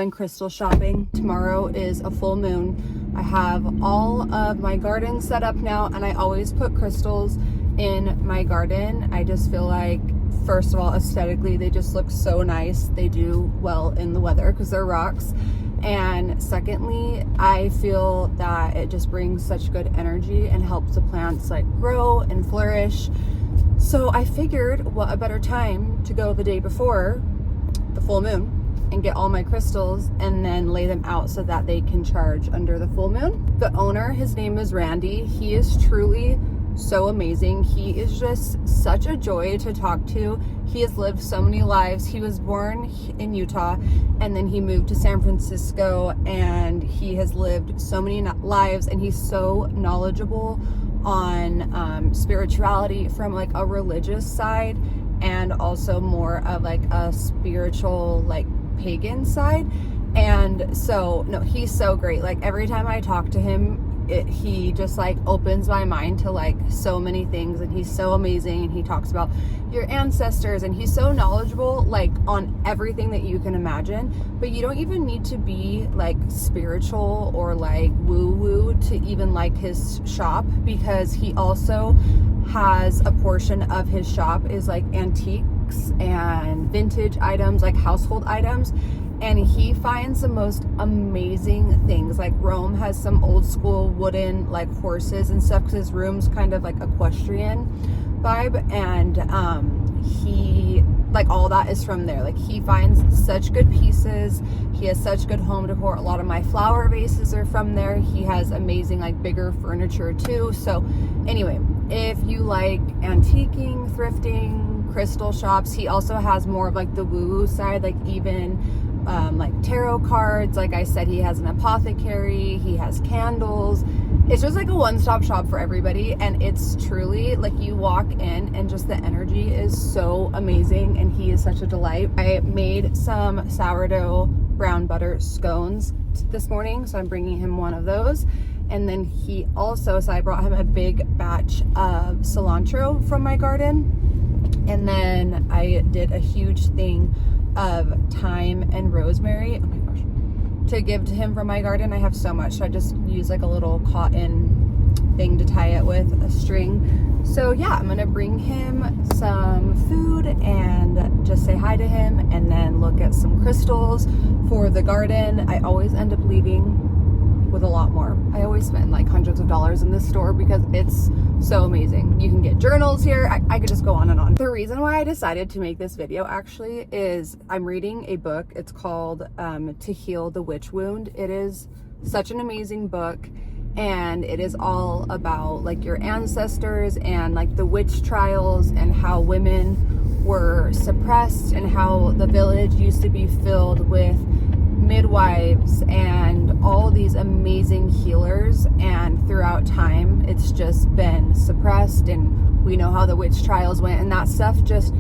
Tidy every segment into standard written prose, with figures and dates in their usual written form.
going crystal shopping. Tomorrow is a full moon. I have all of my garden set up now, and I always put crystals in my garden. I just feel like, first of all, aesthetically, they just look so nice. They do well in the weather because they're rocks. And secondly, I feel that it just brings such good energy and helps the plants like grow and flourish. So I figured, what a better time to go the day before the full moon and get all my crystals and then lay them out so that they can charge under the full moon. The owner, his name is Randy. He is truly so amazing. He is just such a joy to talk to. He has lived so many lives. He was born in Utah and then he moved to San Francisco, and he has lived so many lives, and he's so knowledgeable on spirituality from like a religious side and also more of like a spiritual, like pagan side. And so no, he's so great. Like every time I talk to him, he just like opens my mind to like so many things, and he's so amazing, and he talks about your ancestors, and he's so knowledgeable like on everything that you can imagine. But you don't even need to be like spiritual or like woo woo to even like his shop, because he also has a portion of his shop is like antiques and vintage items, like household items. And he finds the most amazing things. Like Rome has some old school wooden like horses and stuff, because his room's kind of like equestrian vibe, and he like all that is from there. Like he finds such good pieces. He has such good home decor. A lot of my flower vases are from there. He has amazing like bigger furniture too. So anyway, if you like antiquing, thrifting, crystal shops, he also has more of like the woo-woo side, like even like tarot cards. Like I said, he has an apothecary, he has candles. It's just like a one-stop shop for everybody, and it's truly like you walk in and just the energy is so amazing, and he is such a delight. I made some sourdough brown butter scones this morning, so I'm bringing him one of those. And then he also, so I brought him a big batch of cilantro from my garden, and then I did a huge thing of thyme and rosemary, oh my gosh, to give to him from my garden. I have so much, so I just use like a little cotton thing to tie it with a string. So yeah, I'm gonna bring him some food and just say hi to him, and then look at some crystals for the garden. I always end up leaving with a lot more. I always spend like hundreds of dollars in this store because it's so amazing. You can get journals here. I could just go on and on. The reason why I decided to make this video actually is I'm reading a book. It's called To Heal the Witch Wound. It is such an amazing book, and it is all about like your ancestors and like the witch trials and how women were suppressed and how the village used to be filled with midwives and all these amazing healers, and throughout time it's just been suppressed, and we know how the witch trials went, and that stuff just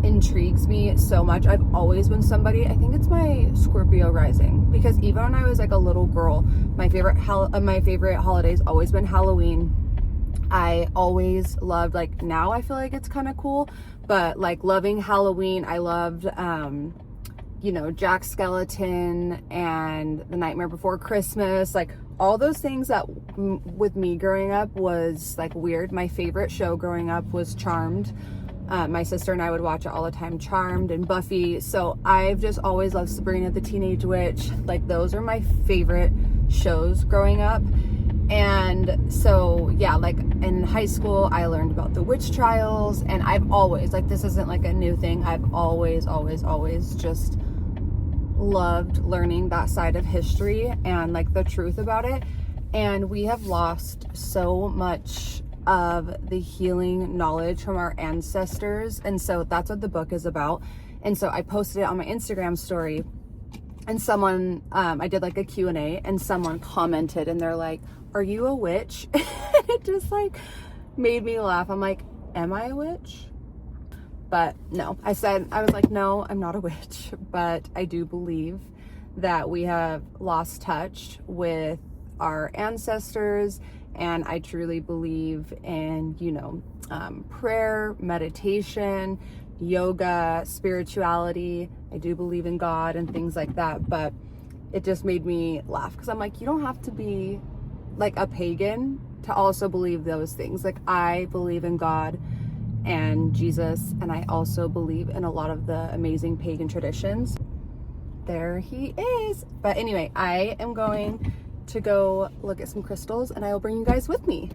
intrigues me so much. I've always been somebody, I think it's my Scorpio rising, because even when I was like a little girl, my favorite holiday's always been Halloween. I always loved, like now I feel like it's kind of cool, but like loving Halloween. I loved you know, Jack Skellington and The Nightmare Before Christmas, like all those things that with me growing up was like weird. My favorite show growing up was Charmed. My sister and I would watch it all the time, Charmed and Buffy. So I've just always loved Sabrina the Teenage Witch. Like those are my favorite shows growing up. And so yeah, like in high school I learned about the witch trials, and I've always, like this isn't like a new thing, I've always just loved learning that side of history and like the truth about it. And we have lost so much of the healing knowledge from our ancestors, and so that's what the book is about. And so I posted it on my Instagram story, and someone I did like a Q&A, and someone commented and they're like, "Are you a witch?" And it just like made me laugh. I'm like, am I a witch? But no, I was like, no, I'm not a witch, but I do believe that we have lost touch with our ancestors, and I truly believe in, you know, prayer, meditation, yoga, spirituality. I do believe in God and things like that, but it just made me laugh, because I'm like, you don't have to be like a pagan to also believe those things. Like, I believe in God and Jesus, and I also believe in a lot of the amazing pagan traditions. There he is. But anyway, I am going to go look at some crystals, and I will bring you guys with me.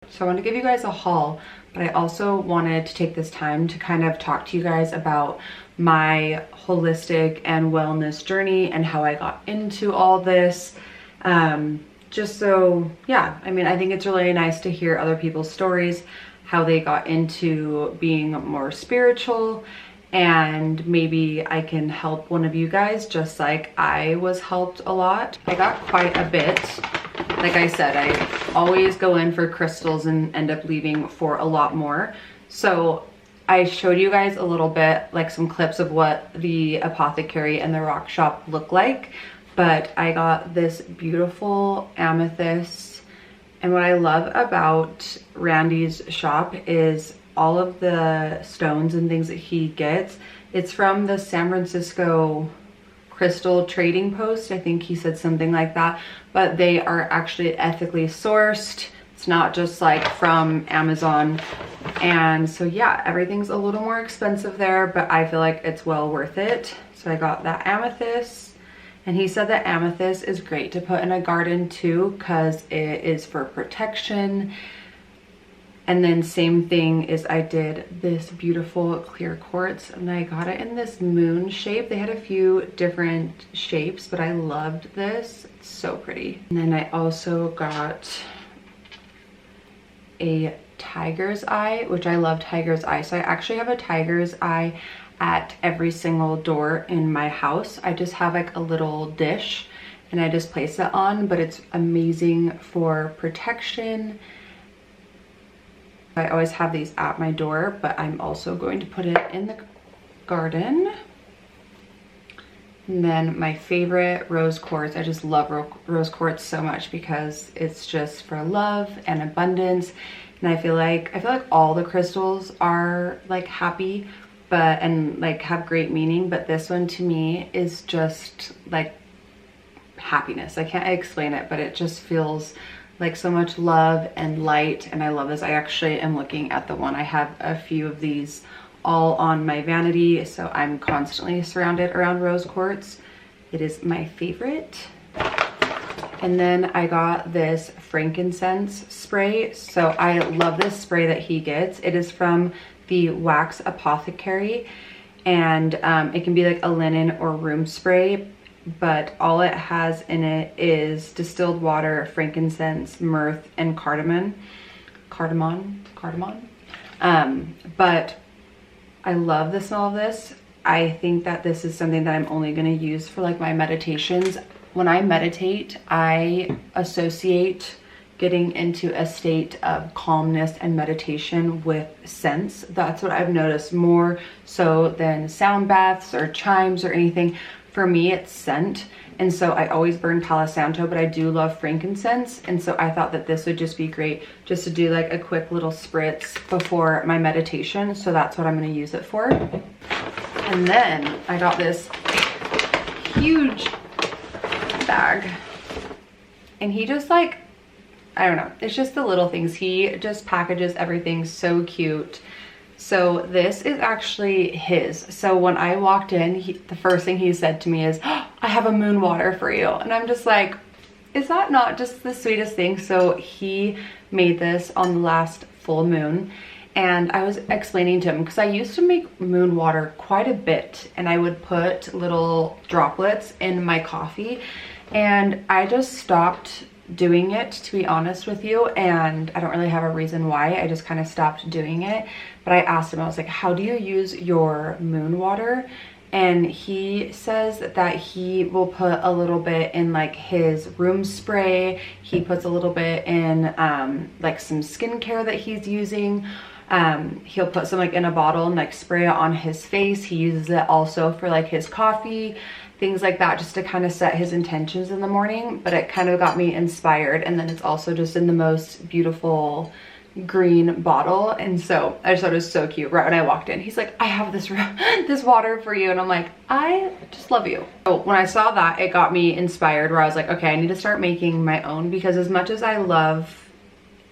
So I want to give you guys a haul, but I also wanted to take this time to kind of talk to you guys about my holistic and wellness journey and how I got into all this. Just so, yeah, I mean, I think it's really nice to hear other people's stories, how they got into being more spiritual, and maybe I can help one of you guys just like I was helped a lot. I got quite a bit. Like I said, I always go in for crystals and end up leaving for a lot more. So I showed you guys a little bit, like some clips of what the apothecary and the rock shop look like, but I got this beautiful amethyst. And what I love about Randy's shop is all of the stones and things that he gets. It's from the San Francisco crystal trading post. I think he said something like that, but they are actually ethically sourced. It's not just like from Amazon. And so yeah, everything's a little more expensive there, but I feel like it's well worth it. So I got that amethyst, and he said that amethyst is great to put in a garden too, because it is for protection. And then same thing is I did this beautiful clear quartz, and I got it in this moon shape. They had a few different shapes, but I loved this. It's so pretty. And then I also got a tiger's eye, which I love tiger's eye. So I actually have a tiger's eye at every single door in my house. I just have like a little dish and I just place it on, but it's amazing for protection. I always have these at my door, but I'm also going to put it in the garden. And then my favorite rose quartz. I just love rose quartz so much because it's just for love and abundance. And I feel like all the crystals are like happy, and like have great meaning, but this one to me is just like happiness. I can't explain it, but it just feels like so much love and light, and I love this. I actually am looking at the one. I have a few of these all on my vanity, so I'm constantly surrounded around rose quartz. It is my favorite. And then I got this frankincense spray. So I love this spray that he gets. It is from the Wax Apothecary, and it can be like a linen or room spray, but all it has in it is distilled water, frankincense, myrrh, and cardamom. But I love the smell of this. I think that this is something that I'm only going to use for like my meditations. When I meditate, I associate getting into a state of calmness and meditation with scents. That's what I've noticed more so than sound baths or chimes or anything. For me, it's scent. And so I always burn Palo Santo, but I do love frankincense. And so I thought that this would just be great just to do like a quick little spritz before my meditation. So that's what I'm going to use it for. And then I got this huge bag, and he just like, I don't know, it's just the little things. He just packages everything so cute. So this is actually his. So when I walked in, the first thing he said to me is, oh, I have a moon water for you. And I'm just like, is that not just the sweetest thing? So he made this on the last full moon. And I was explaining to him, because I used to make moon water quite a bit, and I would put little droplets in my coffee, and I just stopped doing it, to be honest with you. And I don't really have a reason why, I just kind of stopped doing it. But I asked him, I was like, how do you use your moon water? And he says that he will put a little bit in like his room spray. He puts a little bit in like some skincare that he's using. He'll put some like in a bottle and like spray it on his face. He uses it also for like his coffee, things like that, just to kind of set his intentions in the morning. But it kind of got me inspired. And then it's also just in the most beautiful green bottle, and so I just thought it was so cute. Right when I walked in, he's like, I have this this water for you, and I'm like, I just love you. So when I saw that, it got me inspired, where I was like, okay, I need to start making my own, because as much as I love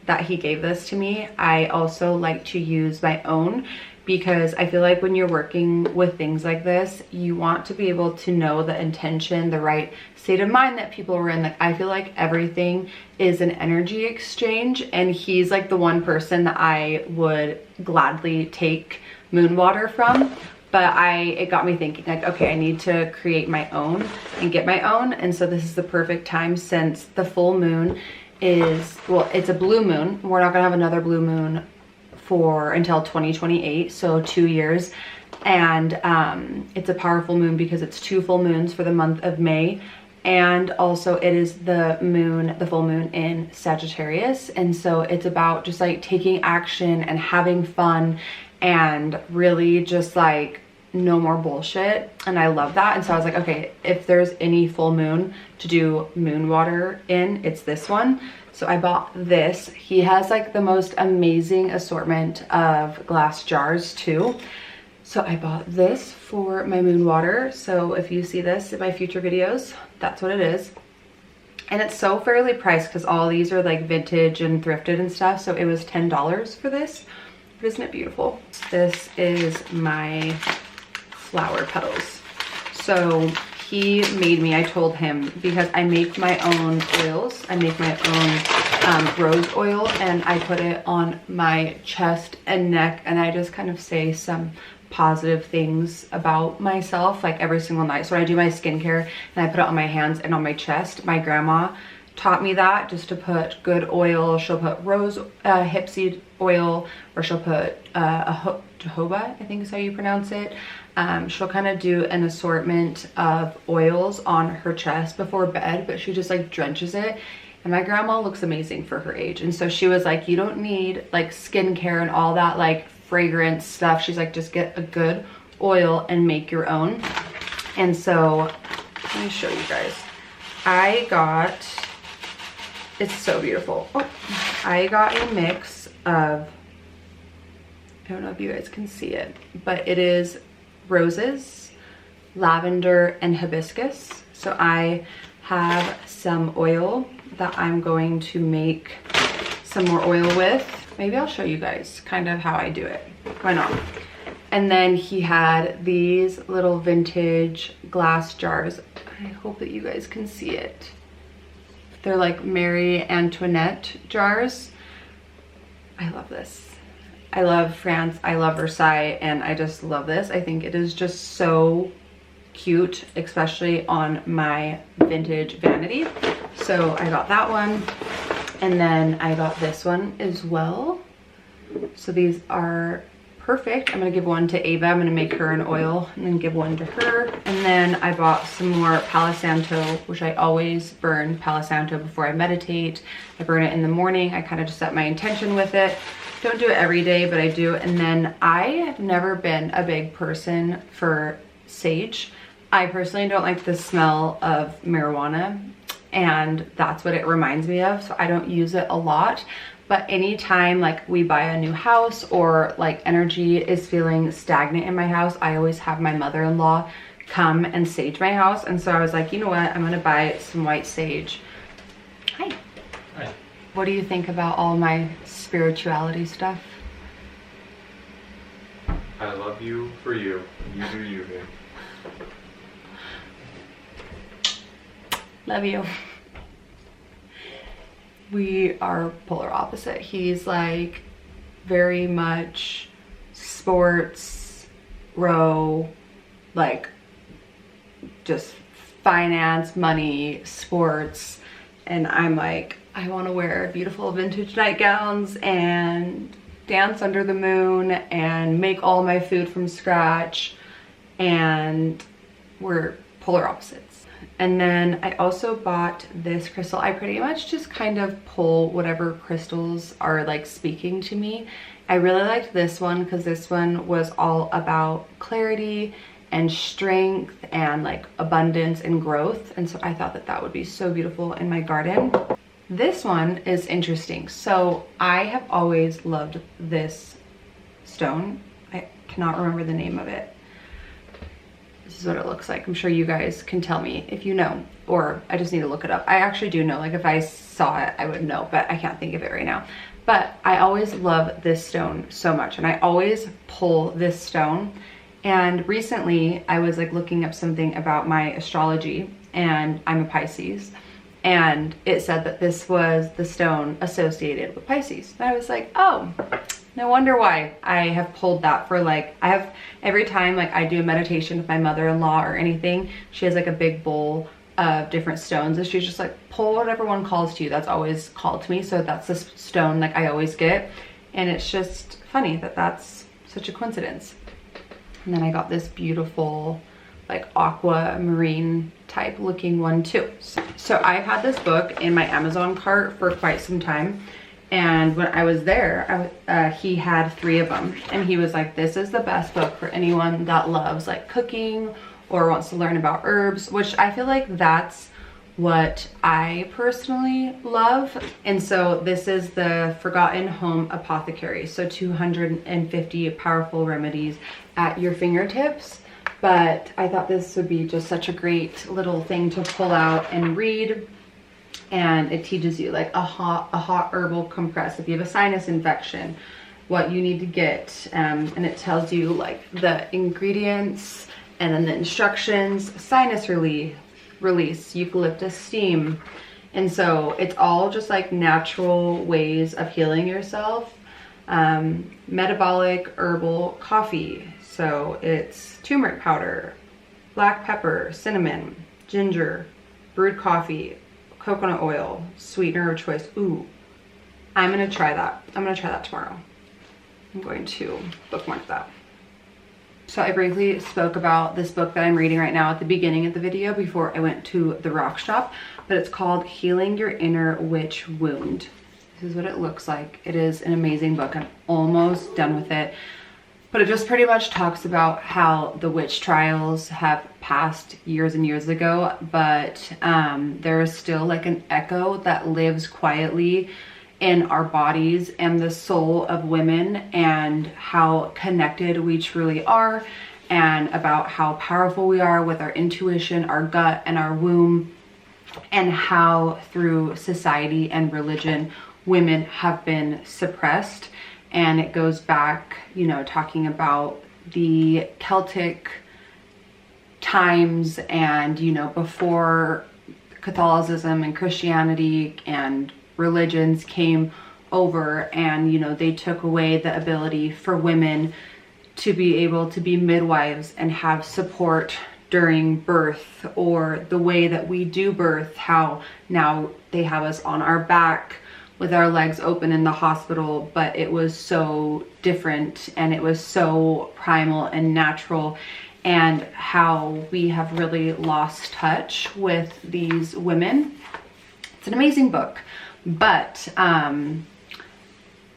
that he gave this to me, I also like to use my own, because I feel like when you're working with things like this, you want to be able to know the intention, the right state of mind that people were in. Like, I feel like everything is an energy exchange, and he's like the one person that I would gladly take moon water from. But it got me thinking, like, okay, I need to create my own and get my own. And so this is the perfect time, since the full moon is, well, it's a blue moon. We're not gonna have another blue moon until 2028, so 2 years. And it's a powerful moon because it's 2 full moons for the month of May, and also it is the full moon in Sagittarius. And so it's about just like taking action and having fun, and really just like no more bullshit. And I love that. And so I was like, okay, if there's any full moon to do moon water in, it's this one. So I bought this. He has like the most amazing assortment of glass jars too. So I bought this for my moon water. So if you see this in my future videos, that's what it is. And it's so fairly priced, because all these are like vintage and thrifted and stuff. So it was $10 for this. But isn't it beautiful? This is my flower petals. So he made me, I told him, because I make my own oils. I make my own rose oil, and I put it on my chest and neck, and I just kind of say some positive things about myself like every single night. So when I do my skincare, and I put it on my hands and on my chest, my grandma taught me that, just to put good oil. She'll put rose hip seed oil, or she'll put jojoba, I think is how you pronounce it. She'll kind of do an assortment of oils on her chest before bed, but she just like drenches it. And my grandma looks amazing for her age. And so she was like, you don't need like skincare and all that like fragrance stuff. She's like, just get a good oil and make your own. And so let me show you guys. It's so beautiful. Oh, I got a mix of, I don't know if you guys can see it, but it is roses, lavender, and hibiscus. So I have some oil that I'm going to make some more oil with. Maybe I'll show you guys kind of how I do it. Why not? And then he had these little vintage glass jars. I hope that you guys can see it. They're like Marie Antoinette jars. I love this. I love France, I love Versailles, and I just love this. I think it is just so cute, especially on my vintage vanity. So I got that one, and then I got this one as well. So these are perfect. I'm gonna give one to Ava. I'm gonna make her an oil and then give one to her. And then I bought some more Palo Santo, which I always burn Palo Santo before I meditate. I burn it in the morning. I kind of just set my intention with it. Don't do it every day, but I do. And then I have never been a big person for sage. I personally don't like the smell of marijuana, and that's what it reminds me of. So I don't use it a lot. But anytime like we buy a new house, or like energy is feeling stagnant in my house, I always have my mother-in-law come and sage my house. And so I was like, you know what? I'm gonna buy some white sage. Hi. Hi. What do you think about all my spirituality stuff? I love you for you. You do you, babe. Love you. We are polar opposite. He's like very much sports, row, like just finance, money, sports. And I'm like, I want to wear beautiful vintage nightgowns and dance under the moon and make all my food from scratch. And we're polar opposites. And then I also bought this crystal. I pretty much just kind of pull whatever crystals are like speaking to me. I really liked this one because this one was all about clarity and strength and like abundance and growth. And so I thought that that would be so beautiful in my garden. This one is interesting. So I have always loved this stone. I cannot remember the name of it. This is what it looks like. I'm sure you guys can tell me if you know, or I just need to look it up. I actually do know, like if I saw it, I would know, but I can't think of it right now. But I always love this stone so much, and I always pull this stone. And recently I was like looking up something about my astrology, and I'm a Pisces, and it said that this was the stone associated with Pisces. And I was like, oh, no wonder why I have pulled that for like, I have every time like I do a meditation with my mother-in-law or anything, she has like a big bowl of different stones, and she's just like, pull whatever one calls to you. That's always called to me. So that's the stone like I always get. And it's just funny that that's such a coincidence. And then I got this beautiful like aquamarine type looking one too. So I've had this book in my Amazon cart for quite some time. And when I was there, he had 3 of them. And he was like, this is the best book for anyone that loves like cooking or wants to learn about herbs, which I feel like that's what I personally love. And so this is the Forgotten Home Apothecary. So 250 powerful remedies at your fingertips. But I thought this would be just such a great little thing to pull out and read. And it teaches you like a hot herbal compress if you have a sinus infection, what you need to get, and it tells you like the ingredients and then the instructions, sinus release, eucalyptus steam. And so it's all just like natural ways of healing yourself. Metabolic herbal coffee, so it's turmeric powder, black pepper, cinnamon, ginger, brewed coffee, coconut oil, sweetener of choice. Ooh, I'm gonna try that. I'm gonna try that tomorrow. I'm going to bookmark that. So I briefly spoke about this book that I'm reading right now at the beginning of the video before I went to the rock shop, but it's called Healing Your Inner Witch Wound. This is what it looks like. It is an amazing book. I'm almost done with it. But it just pretty much talks about how the witch trials have passed years and years ago, but there is still like an echo that lives quietly in our bodies and the soul of women, and how connected we truly are, and about how powerful we are with our intuition, our gut, and our womb, and how through society and religion, women have been suppressed. And it goes back, you know, talking about the Celtic times and, you know, before Catholicism and Christianity and religions came over, and, you know, they took away the ability for women to be able to be midwives and have support during birth, or the way that we do birth, how now they have us on our back with our legs open in the hospital, but it was so different and it was so primal and natural, and how we have really lost touch with these women. It's an amazing book, but I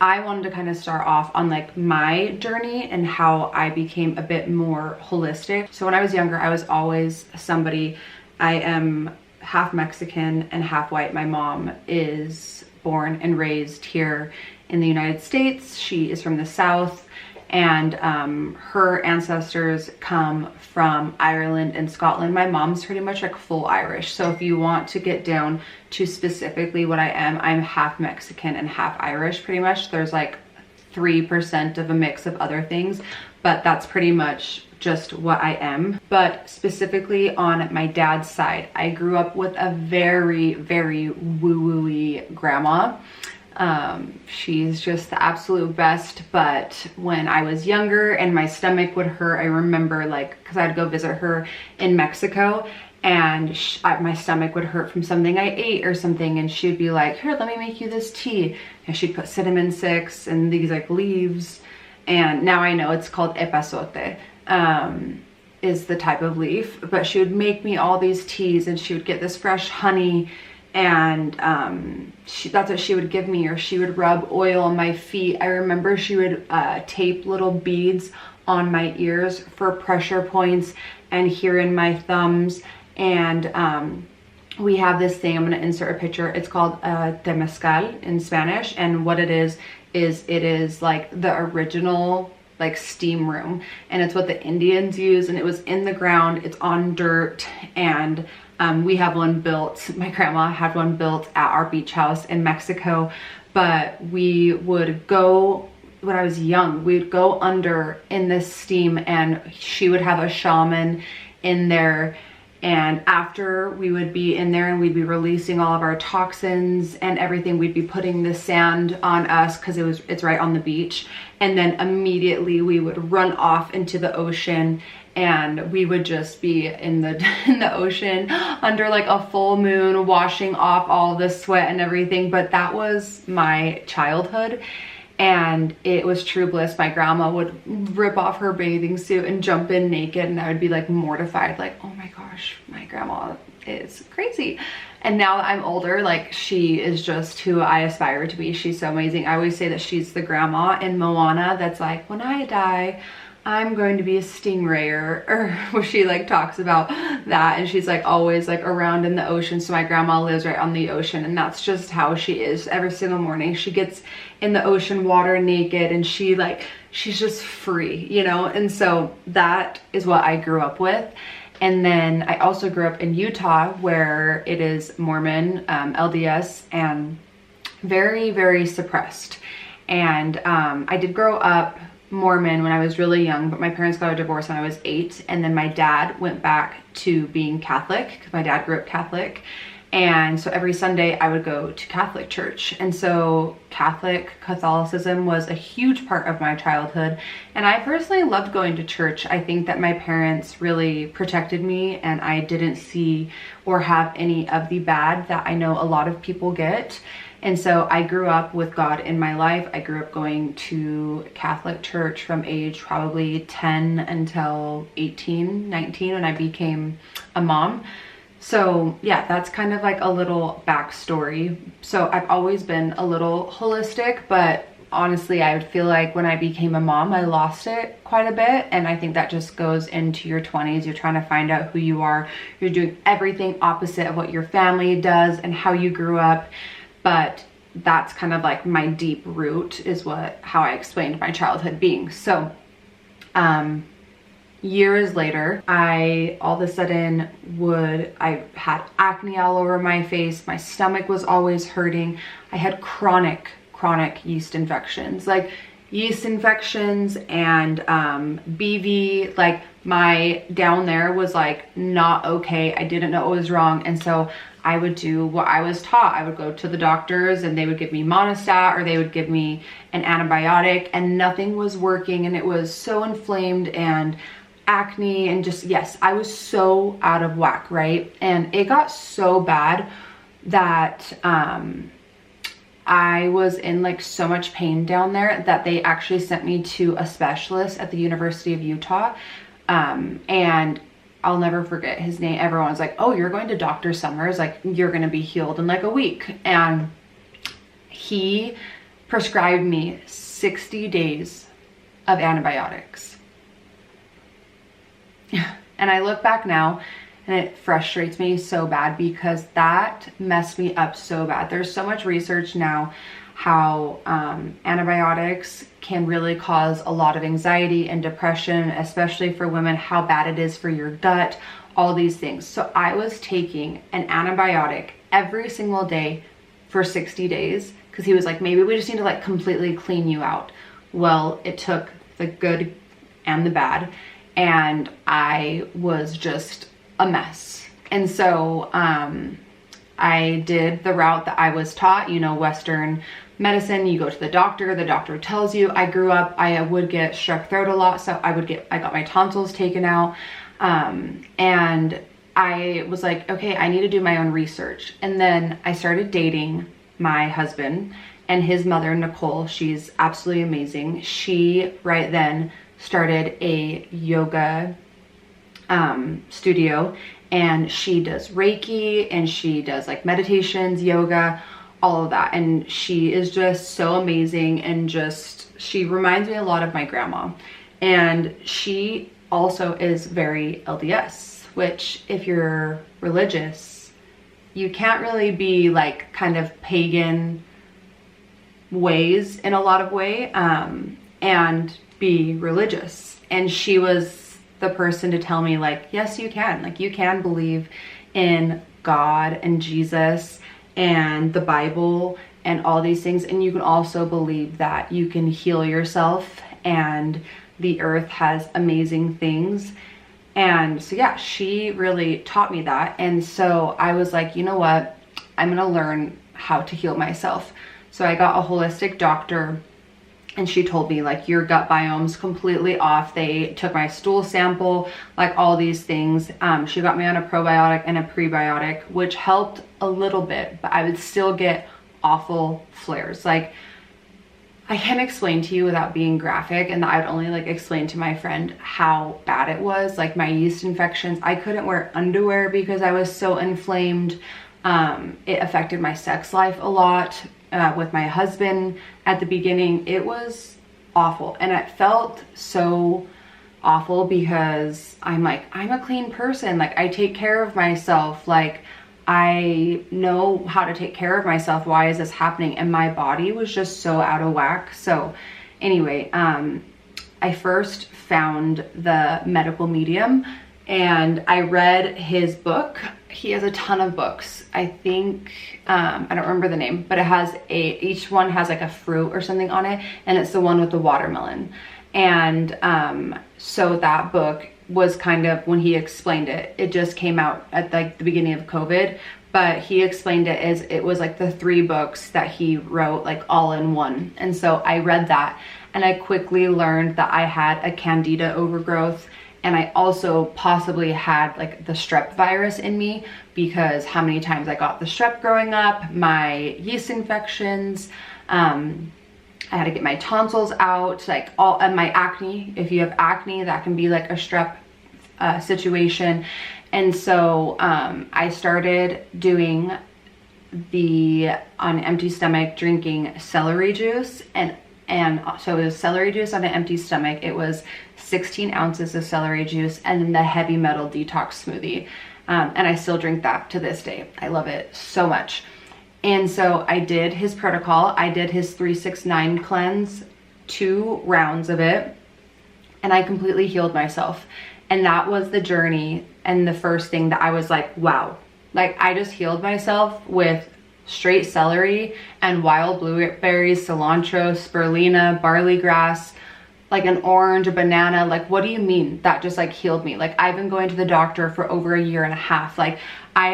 wanted to kind of start off on like my journey and how I became a bit more holistic. So when I was younger, I was always somebody, I am half Mexican and half white. My mom is born and raised here in the United States. She is from the South, and her ancestors come from Ireland and Scotland. My mom's pretty much like full Irish. So if you want to get down to specifically what I am, I'm half Mexican and half Irish pretty much. There's like 3% of a mix of other things, but that's pretty much just what I am. But specifically on my dad's side, I grew up with a very, very woo-woo-y grandma. She's just the absolute best. But when I was younger and my stomach would hurt, I remember, like, because I'd go visit her in Mexico, and my stomach would hurt from something I ate or something, and she'd be like, here, let me make you this tea. And she'd put cinnamon sticks and these like leaves, and now I know it's called epazote, is the type of leaf. But she would make me all these teas, and she would get this fresh honey, and that's what she would give me. Or she would rub oil on my feet. I remember she would tape little beads on my ears for pressure points, and here in my thumbs. And we have this thing, I'm gonna insert a picture, it's called temazcal in Spanish, and what it is it is like the original like steam room, and it's what the Indians use, and it was in the ground, it's on dirt. And we have one built, my grandma had one built at our beach house in Mexico. But we would go, when I was young, we'd go under in this steam, and she would have a shaman in there. And after we would be in there and we'd be releasing all of our toxins and everything, we'd be putting the sand on us because it's right on the beach. And then immediately we would run off into the ocean, and we would just be in the ocean under like a full moon, washing off all the sweat and everything. But that was my childhood, and it was true bliss. My grandma would rip off her bathing suit and jump in naked, and I would be like mortified, like, oh my gosh, my grandma is crazy. And now that I'm older, like, she is just who I aspire to be. She's so amazing. I always say that she's the grandma in Moana that's like, when I die, I'm going to be a stingrayer, or where she like talks about that, and she's like always like around in the ocean. So my grandma lives right on the ocean, and that's just how she is. Every single morning she gets in the ocean water naked, and she's just free, you know? And so that is what I grew up with. And then I also grew up in Utah, where it is Mormon, LDS, and very, very suppressed. And I did grow up Mormon when I was really young, but my parents got a divorce when I was 8, and then my dad went back to being Catholic because my dad grew up Catholic. And so every Sunday I would go to Catholic church, and so Catholicism was a huge part of my childhood, and I personally loved going to church. I think that my parents really protected me, and I didn't see or have any of the bad that I know a lot of people get. And so I grew up with God in my life. I grew up going to Catholic church from age probably 10 until 18, 19 when I became a mom. So yeah, that's kind of like a little backstory. So I've always been a little holistic, but honestly, I would feel like when I became a mom, I lost it quite a bit. And I think that just goes into your 20s. You're trying to find out who you are. You're doing everything opposite of what your family does and how you grew up. But that's kind of like my deep root is how I explained my childhood being. So years later, I all of a sudden I had acne all over my face. My stomach was always hurting. I had chronic yeast infections, like yeast infections and BV, like my down there was like not okay. I didn't know what was wrong. And so I would do what I was taught. I would go to the doctors, and they would give me Monistat, or they would give me an antibiotic, and nothing was working. And it was so inflamed and acne, and just, yes, I was so out of whack, right? And it got so bad that I was in like so much pain down there that they actually sent me to a specialist at the University of Utah. And I'll never forget his name. Everyone was like, oh, you're going to Dr. Summers, like you're going to be healed in like a week. And he prescribed me 60 days of antibiotics. And I look back now and it frustrates me so bad, because that messed me up so bad. There's so much research now how antibiotics can really cause a lot of anxiety and depression, especially for women, how bad it is for your gut, all these things. So I was taking an antibiotic every single day for 60 days because he was like, maybe we just need to like completely clean you out. Well, it took the good and the bad. and I was just a mess. And so I did the route that I was taught, you know, Western medicine. You go to the doctor tells you. I grew up, I would get strep throat a lot, so I got my tonsils taken out, and I was like, okay, I need to do my own research. And then I started dating my husband, and his mother, Nicole, she's absolutely amazing. She right then started a yoga studio, and she does Reiki, and she does like meditations, yoga, all of that. And she is just so amazing, and just, she reminds me a lot of my grandma. And she also is very LDS, which if you're religious, you can't really be like kind of pagan ways in a lot of way, and be religious. And she was the person to tell me like, yes, you can, like you can believe in God and Jesus and the Bible and all these things, and you can also believe that you can heal yourself, and the earth has amazing things. And so yeah, she really taught me that. And so I was like, you know what, I'm gonna learn how to heal myself. So I got a holistic doctor, and she told me like, your gut biome's completely off. They took my stool sample, like all these things. She got me on a probiotic and a prebiotic, which helped a little bit, but I would still get awful flares. Like, I can't explain to you without being graphic, and I would only like explain to my friend how bad it was. Like my yeast infections, I couldn't wear underwear because I was so inflamed. It affected my sex life a lot. With my husband at the beginning, it was awful, and it felt so awful because I'm a clean person, like I take care of myself, like I know how to take care of myself. Why is this happening? And my body was just so out of whack. So anyway, I first found the medical medium, and I read his book. He has a ton of books. I think, I don't remember the name, but it has each one has like a fruit or something on it, and it's the one with the watermelon. And so that book was kind of, when he explained it, it just came out at like the beginning of COVID, but he explained it as it was like the 3 books that he wrote like all in one. And so I read that, and I quickly learned that I had a candida overgrowth. And I also possibly had like the strep virus in me, because how many times I got the strep growing up, my yeast infections, I had to get my tonsils out, like all, and my acne. If you have acne, that can be like a strep situation. And so I started doing on empty stomach, drinking celery juice, and so it was celery juice on an empty stomach. It was 16 ounces of celery juice, and then the heavy metal detox smoothie. And I still drink that to this day. I love it so much. And so I did his protocol. I did his 3-6-9 cleanse, 2 rounds of it, and I completely healed myself. And that was the journey. And the first thing that I was like, wow, like I just healed myself with straight celery and wild blueberries, cilantro, spirulina, barley grass, like an orange, a banana. Like, what do you mean that just like healed me? Like, I've been going to the doctor for over 1.5 years. Like, I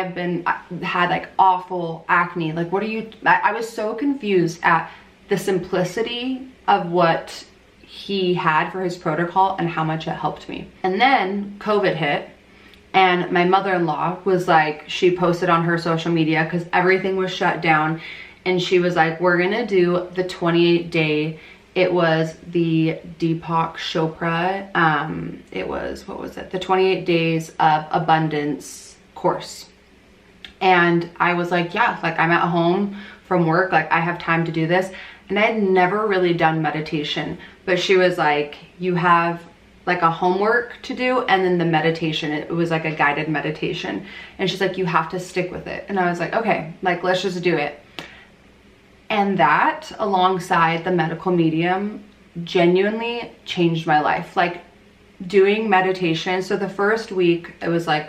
had like awful acne. Like, what are you, I was so confused at the simplicity of what he had for his protocol and how much it helped me. And then COVID hit, and my mother-in-law was like, she posted on her social media because everything was shut down, and she was like, we're gonna do the 28-day, it was the Deepak Chopra, it was, what was it? The 28 days of abundance course. And I was like, yeah, like I'm at home from work, like I have time to do this. And I had never really done meditation, but she was like, you have like a homework to do, and then the meditation, it was like a guided meditation. And she's like, you have to stick with it. And I was like, okay, like let's just do it. And that, alongside the medical medium, genuinely changed my life. Like doing meditation. So the first week it was like,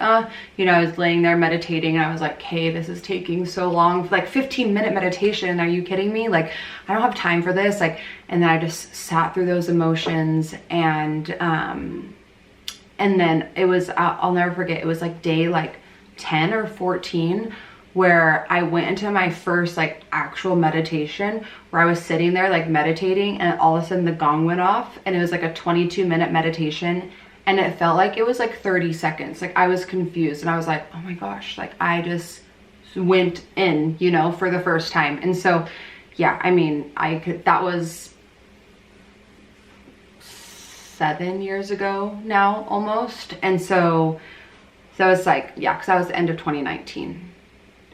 you know, I was laying there meditating, and I was like, hey, this is taking so long. Like 15-minute meditation, are you kidding me? Like, I don't have time for this. Like, and then I just sat through those emotions, and And then it was, I'll never forget, it was like day like 10 or 14 where I went into my first like actual meditation, where I was sitting there like meditating, and all of a sudden the gong went off, and it was like a 22-minute meditation, and it felt like it was like 30 seconds. Like I was confused, and I was like, oh my gosh, like I just went in, you know, for the first time. And so yeah, I mean, that was 7 years ago now, almost. And so it's like, yeah, because that was the end of 2019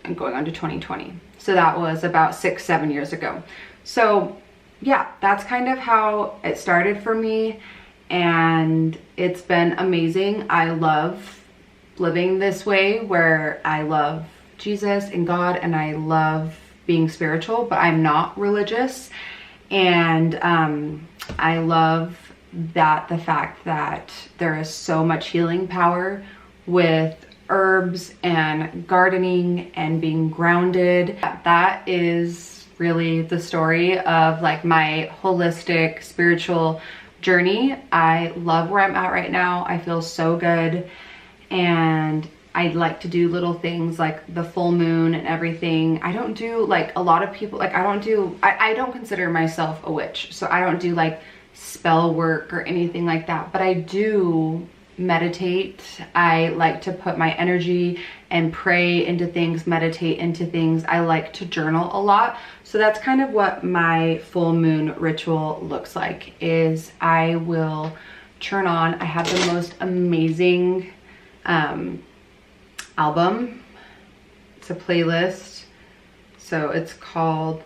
and going on to 2020. So that was about 6-7 years ago. So yeah, that's kind of how it started for me, and it's been amazing. I love living this way, where I love Jesus and God, and I love being spiritual, but I'm not religious. And I love that the fact that there is so much healing power with herbs and gardening and being grounded. That is really the story of like my holistic spiritual journey. I love where I'm at right now. I feel so good, and I like to do little things like the full moon and everything. I don't do like a lot of people, like I don't consider myself a witch, so I don't do like spell work or anything like that, but I do meditate. I like to put my energy and pray into things, meditate into things. I like to journal a lot. So that's kind of what my full moon ritual looks like, is I will turn on, I have the most amazing album. It's a playlist. So it's called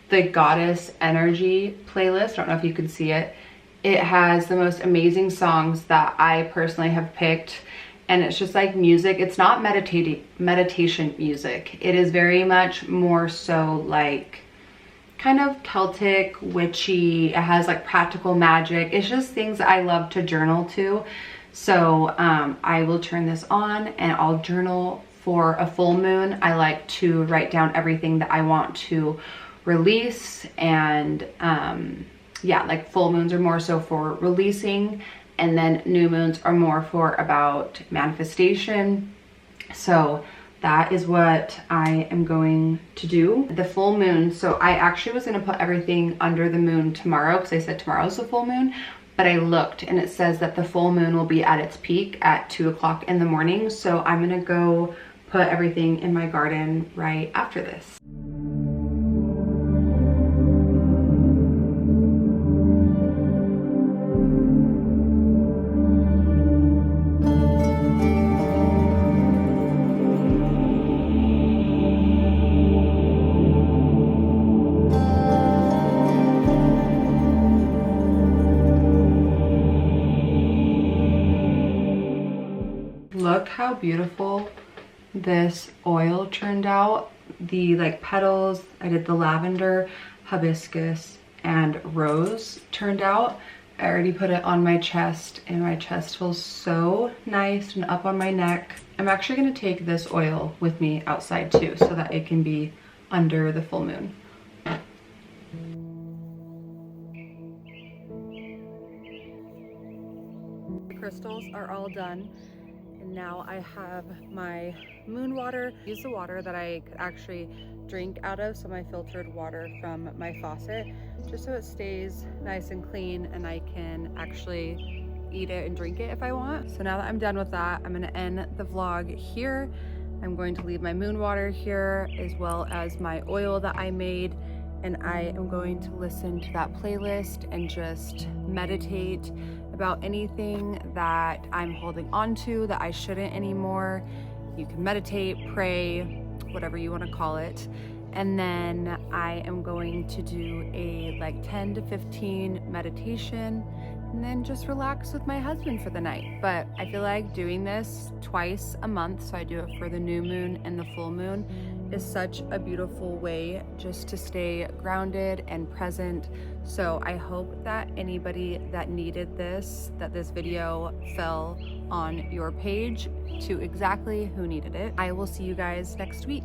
the Goddess Energy playlist. I don't know if you can see it. It has the most amazing songs that I personally have picked, and it's just like music. It's not meditation music. It is very much more so like kind of Celtic, witchy. It has like practical magic. It's just things that I love to journal to. So I will turn this on and I'll journal for a full moon. I like to write down everything that I want to release, and yeah, like full moons are more so for releasing, and then new moons are more for about manifestation. So that is what I am going to do. The full moon, so I actually was going to put everything under the moon tomorrow, because I said tomorrow's the full moon, but I looked and it says that the full moon will be at its peak at 2 o'clock in the morning. So I'm going to go put everything in my garden right after this. Look how beautiful this oil turned out. The like petals, I did the lavender, hibiscus, and rose turned out. I already put it on my chest, and my chest feels so nice and up on my neck. I'm actually gonna take this oil with me outside too, so that it can be under the full moon. The crystals are all done. And now I have my moon water. Use the water that I could actually drink out of, so my filtered water from my faucet, just so it stays nice and clean and I can actually eat it and drink it if I want. So now that I'm done with that, I'm gonna end the vlog here. I'm going to leave my moon water here, as well as my oil that I made, and I am going to listen to that playlist and just meditate about anything that I'm holding on to that I shouldn't anymore. You can meditate, pray, whatever you want to call it. And then I am going to do a like 10 to 15 meditation, and then just relax with my husband for the night. But I feel like doing this twice a month, so I do it for the new moon and the full moon, is such a beautiful way just to stay grounded and present. So I hope that anybody that needed this, that this video fell on your page to exactly who needed it. I will see you guys next week.